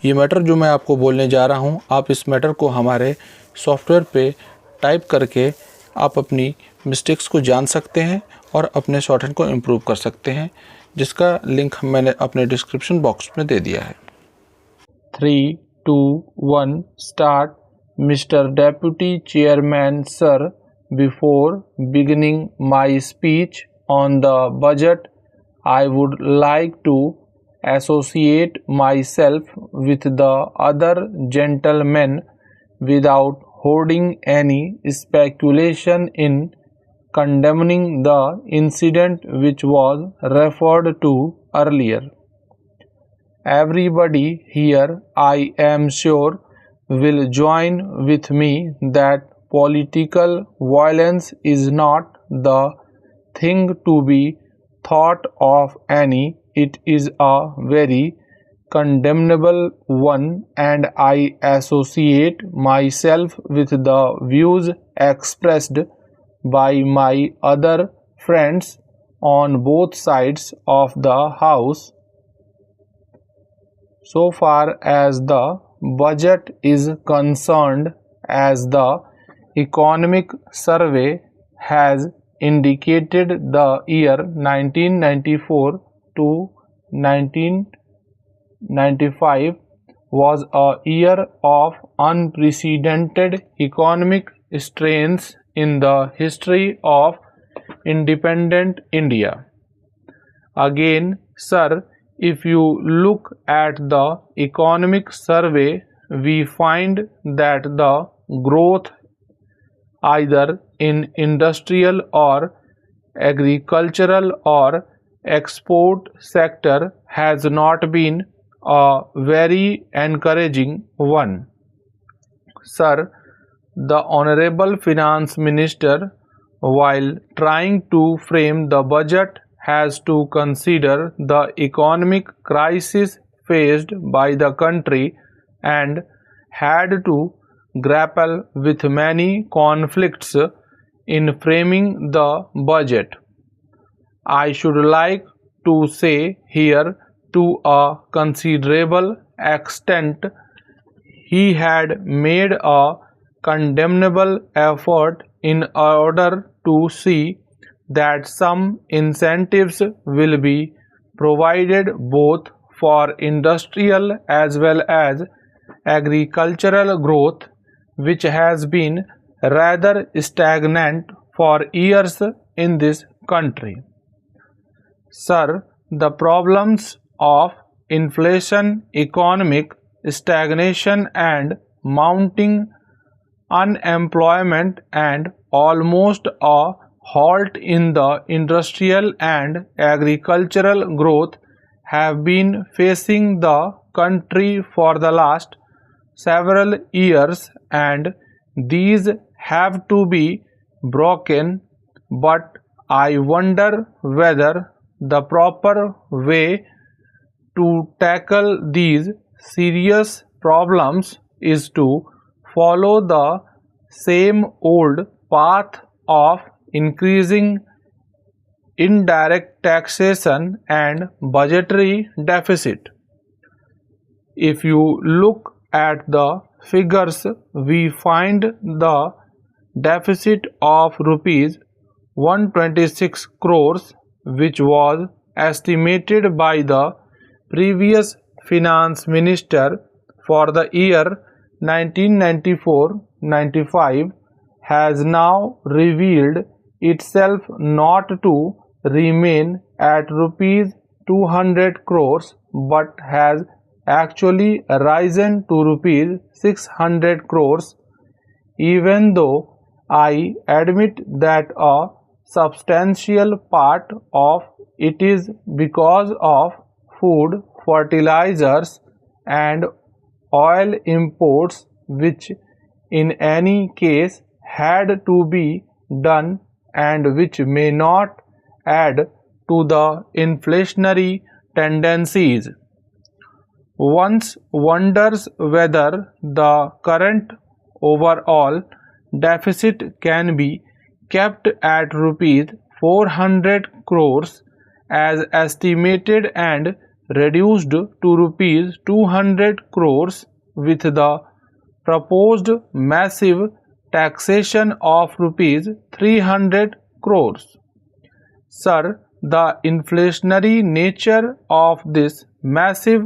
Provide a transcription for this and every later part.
ये मैटर जो मैं आपको बोलने जा रहा हूँ, आप इस मैटर को हमारे सॉफ्टवेयर पे टाइप करके आप अपनी मिस्टेक्स को जान सकते हैं और अपने शॉर्टहैंड को इम्प्रूव कर सकते हैं, जिसका लिंक मैंने अपने डिस्क्रिप्शन बॉक्स में दे दिया है। 3, 2, 1 start. Mr. Deputy Chairman, sir, before beginning my speech on the budget, I would like to associate myself with the other gentlemen without holding any speculation in condemning the incident which was referred to earlier. Everybody here, I am sure, will join with me that political violence is not the thing to be thought of any. It is a very condemnable one, and I associate myself with the views expressed by my other friends on both sides of the house. So far as the budget is concerned, as the economic survey has indicated, the year 1994 to 1995 was a year of unprecedented economic strains in the history of independent India. Again, sir, if you look at the economic survey, we find that the growth either in industrial or agricultural or export sector has not been a very encouraging one. Sir, the Honorable Finance Minister, while trying to frame the budget, has to consider the economic crisis faced by the country and had to grapple with many conflicts in framing the budget. I should like to say here, to a considerable extent, he had made a condemnable effort in order to see that some incentives will be provided both for industrial as well as agricultural growth, which has been rather stagnant for years in this country. Sir, the problems of inflation, economic stagnation and mounting unemployment and almost a halt in the industrial and agricultural growth have been facing the country for the last several years, and these have to be broken. But I wonder whether the proper way to tackle these serious problems is to follow the same old path of increasing indirect taxation and budgetary deficit. If you look at the figures, we find the deficit of rupees 126 crores, which was estimated by the previous finance minister for the year 1994-95, has now revealed itself not to remain at rupees 200 crores but has actually risen to rupees 600 crores. Even though I admit that a substantial part of it is because of food, fertilizers and oil imports, which in any case had to be done and which may not add to the inflationary tendencies. One wonders whether the current overall deficit can be kept at rupees 400 crores as estimated and reduced to rupees 200 crores with the proposed massive taxation of rupees 300 crores. Sir, the inflationary nature of this massive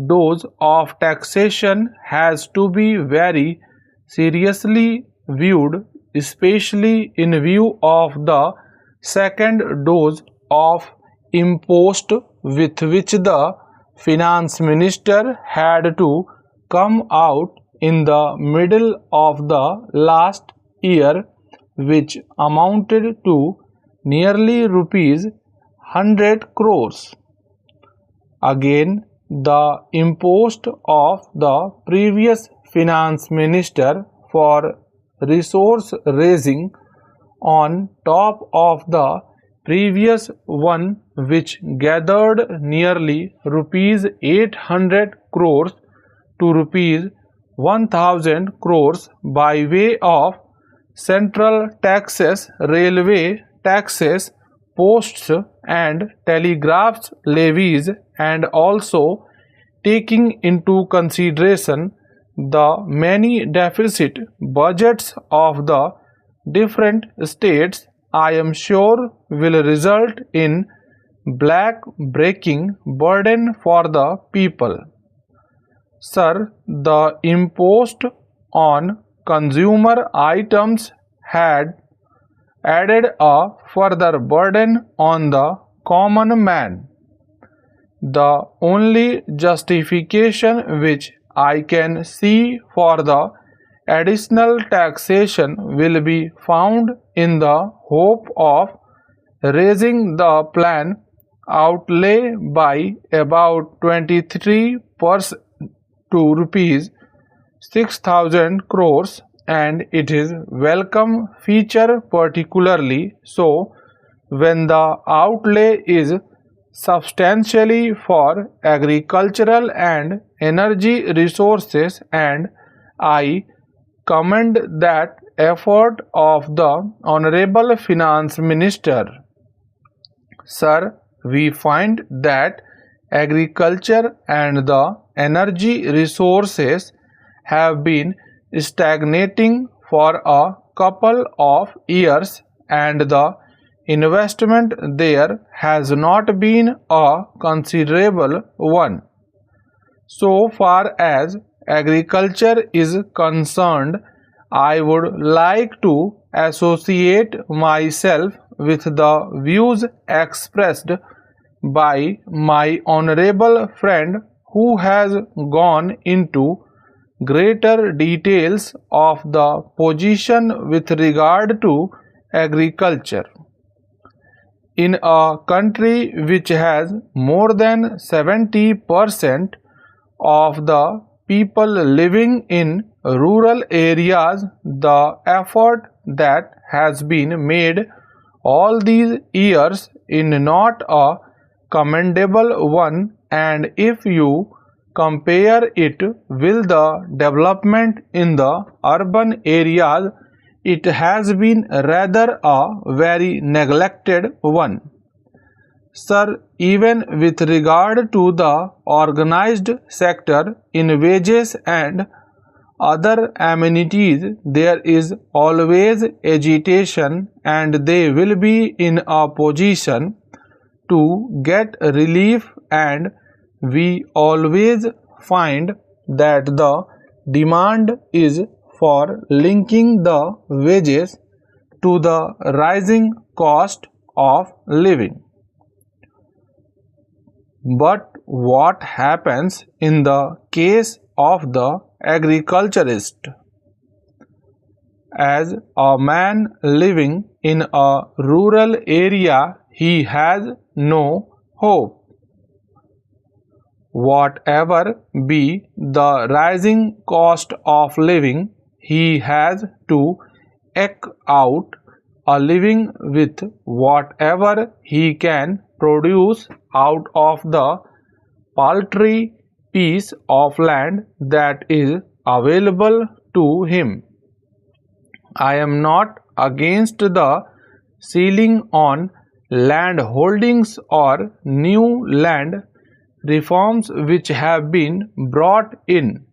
dose of taxation has to be very seriously viewed, especially in view of the second dose of impost with which the finance minister had to come out in the middle of the last year, which amounted to nearly rupees 100 crores. Again, the impost of the previous finance minister for resource raising on top of the previous one, which gathered nearly rupees 800 crores to rupees 1000 crores by way of central taxes, railway taxes, posts and telegraphs levies, and also taking into consideration the many deficit budgets of the different states, I am sure will result in back-breaking burden for the people. Sir, the impost on consumer items had added a further burden on the common man. The only justification which I can see for the additional taxation will be found in the hope of raising the plan outlay by about 23% to rupees 6,000 crores, and it is welcome feature, particularly so when the outlay is substantially for agricultural and energy resources, and I commend that effort of the Honorable Finance Minister. Sir, we find that agriculture and the energy resources have been stagnating for a couple of years, and the investment there has not been a considerable one. So far as agriculture is concerned, I would like to associate myself with the views expressed by my honorable friend, who has gone into greater details of the position with regard to agriculture. In a country which has more than 70% of the people living in rural areas, the effort that has been made all these years is not a commendable one, and if you compare it with the development in the urban areas, it has been rather a very neglected one. Sir, even with regard to the organized sector in wages and other amenities, there is always agitation, and they will be in a position to get relief, and we always find that the demand is for linking the wages to the rising cost of living. But what happens in the case of the agriculturist? As a man living in a rural area, he has no hope. Whatever be the rising cost of living, he has to eke out a living with whatever he can produce out of the paltry piece of land that is available to him. I am not against the ceiling on land holdings or new land reforms which have been brought in